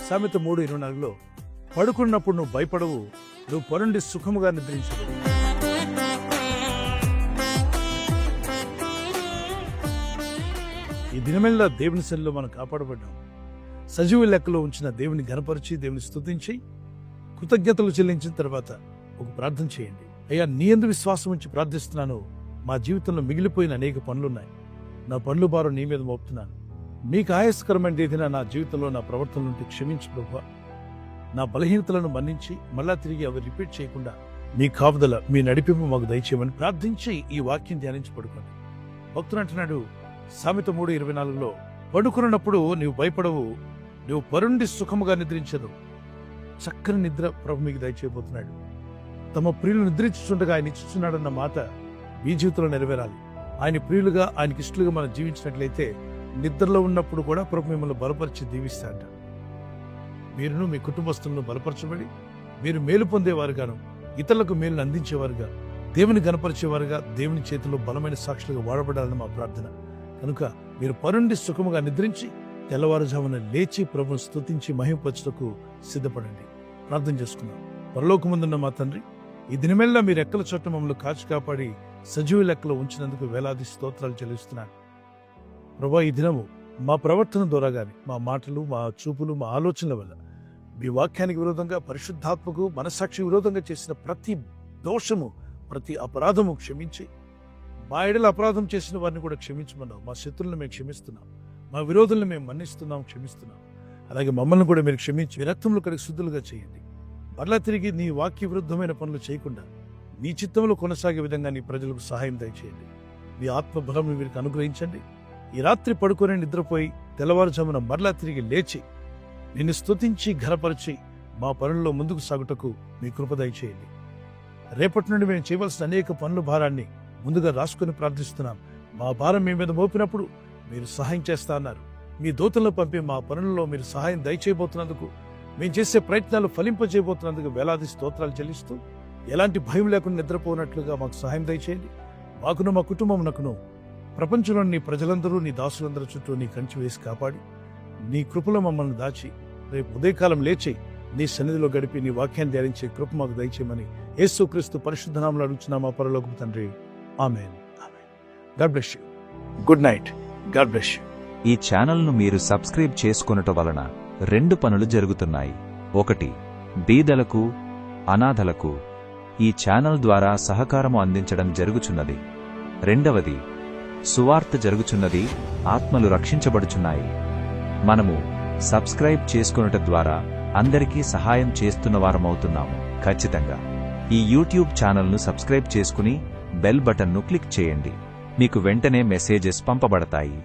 సామెత 3:24లో పడుకున్నప్పుడు నువ్వు భయపడవు, నువ్వు పరుండి సుఖముగా నిద్రించవు. ఈ దినమెల్లా దేవుని సన్నిధిలో మనం కాపాడబడ్డాం. సజీవ లెక్కలో ఉంచిన దేవుని ఘనపరిచి దేవుని స్తుతించి కృతజ్ఞతలు చెల్లించిన తర్వాత ఒక ప్రార్థన చేయండి. అయ్యా, నీ యందు విశ్వాసం ఉంచి ప్రార్థిస్తున్నాను. మా జీవితంలో మిగిలిపోయిన అనేక పనులున్నాయి. నా పనులు భారం నీ మీద మోపుతున్నాను. మీకు ఆయాసకరమైన ఏదైనా నా జీవితంలో నా ప్రవర్తన నుండి క్షమించు ప్రభువా. నా బలహీనతలను మన్నించి మళ్ళా తిరిగి అవి రిపీట్ చేయకుండా మీ కాపుదల, మీ నడిపింపు మాకు దయచేయమని ప్రార్థించి ఈ వాక్యం ధ్యానించి పడుకోండి. భక్తుడు అంటున్నాడు సామెత 3:24లో పడుకున్నప్పుడు నీవు భయపడవు, నువ్వు పరుండి సుఖముగా నిద్రించదు. చక్కని నిద్ర ప్రభు మీకు దయచేయబోతున్నాడు. తమ ప్రియులు నిద్రించుండగా ఆయన ఇచ్చుచున్నాడన్న మాట మీ జీవితంలో నెరవేరాలి. ఆయన ప్రియులుగా, ఆయనకి ఇష్టలుగా మనం జీవించినట్లయితే నిద్రలో ఉన్నప్పుడు కూడా ప్రభు మిమ్మల్ని బలపరిచి దీవిస్తాడ. మీరును మీ కుటుంబస్తులను బలపరచబడి మీరు మేలు పొందేవారుగాను, ఇతరులకు మేలును అందించేవారుగా, దేవుని గణపరిచేవారుగా, దేవుని చేతిలో బలమైన సాక్షులుగా వాడబడాలని మా ప్రార్థన. కనుక మీరు పరుండి సుఖముగా నిద్రించి తెల్లవారుజామున లేచి ప్రభుని స్తుతించి మహిమపరచుటకు సిద్ధపడండి. ప్రార్థన చేసుకున్నాం. పరలోకమందున్న మా తండ్రి, ఈ దినమెల్లా మీరు రెక్కల చోట మమ్మల్ని కాచి కాపాడి సజీవ లెక్కలో ఉంచినందుకు వేలాది స్తోత్రాలు చెల్లిస్తున్నాను. ప్రభా, ఈ దినము మా ప్రవర్తన ద్వారా గాని, మా మాటలు, మా చూపులు, మా ఆలోచనల వల్ల మీ వాక్యానికి విరోధంగా, పరిశుద్ధాత్మకు మనసాక్షి విరోధంగా చేసిన ప్రతి దోషము, ప్రతి అపరాధము క్షమించి మా ఎడల అపరాధం చేసిన వారిని కూడా క్షమించమన్నాం. మా శత్రులను మేము క్షమిస్తున్నాం, మా విరోధులను మేము మన్నిస్తున్నాం, క్షమిస్తున్నాం. అలాగే మమ్మల్ని కూడా మీరు క్షమించి మీ రక్తంలో కడిగి శుద్ధులుగా చేయండి. మరలా తిరిగి నీ వాక్య విరుద్ధమైన పనులు చేయకుండా నీ చిత్తంలో కొనసాగే విధంగా నీ ప్రజలకు సహాయం దయచేయండి. మీ ఆత్మ బలం వీరికి అనుగ్రహించండి. ఈ రాత్రి పడుకొని నిద్రపోయి తెల్లవారుజామున మరలా తిరిగి లేచి నిన్ను స్తుతించి ఘనపరిచి మా పనుల్లో ముందుకు సాగుటకు మీ కృప దయచేయండి. రేపటి నుండి మేము చేయవలసిన అనేక పనుల భారాన్ని ముందుగా రాసుకుని ప్రార్థిస్తున్నాం. మా భారం మీ మీద మోపినప్పుడు మీరు సహాయం చేస్తా అన్నారు. మీ దూతలను పంపి మా పనులలో మీరు సహాయం దయచేయబోతున్నందుకు, మేము చేసే ప్రయత్నాలు ఫలింపజేయబోతున్నందుకు వేలాది స్తోత్రాలు చెల్లిస్తూ ఎలాంటి భయం లేకుండా నిద్రపోనట్లుగా మాకు సహాయం దయచేయండి. మాకును మా కుటుంబమునకును ప్రపంచంలోని నీ ప్రజలందరూ, నీ దాసులందరూ చుట్టూ నీ కంచి వేసి కాపాడి నీ కృపలో మమ్మల్ని దాచి రేపు ఉదయకాలం లేచి నీ సన్నిధిలో గడిపి నీ వాక్యాన్ని ధ్యానించే కృప మాకు దయచేయమని యేసుక్రీస్తు పరిశుద్ధ నామములో అడుగుచున్నాం మా పరలోకపు తండ్రి. Amen. God bless you. Good night. God bless you. ఈ ఛానల్ను మీరు సబ్స్క్రైబ్ చేసుకొనుట వలన 2 పనులు జరుగుతున్నాయి. 1, బీదలకు, అనాథలకు ఈ ఛానల్ ద్వారా సహకారము అందించడం జరుగుచున్నది. 2, సువార్త జరుగుచున్నది, ఆత్మలు రక్షించబడుచున్నాయి. మనము సబ్స్క్రైబ్ చేసుకొనుట ద్వారా అందరికీ సహాయం చేస్తున్నవారమవుతున్నాము. ఖచ్చితంగా ఈ యూట్యూబ్ ఛానల్ను సబ్స్క్రైబ్ చేసుకుని బెల్ బటన్ను క్లిక్ చేయండి. మీకు వెంటనే మెసేజెస్ పంపబడతాయి.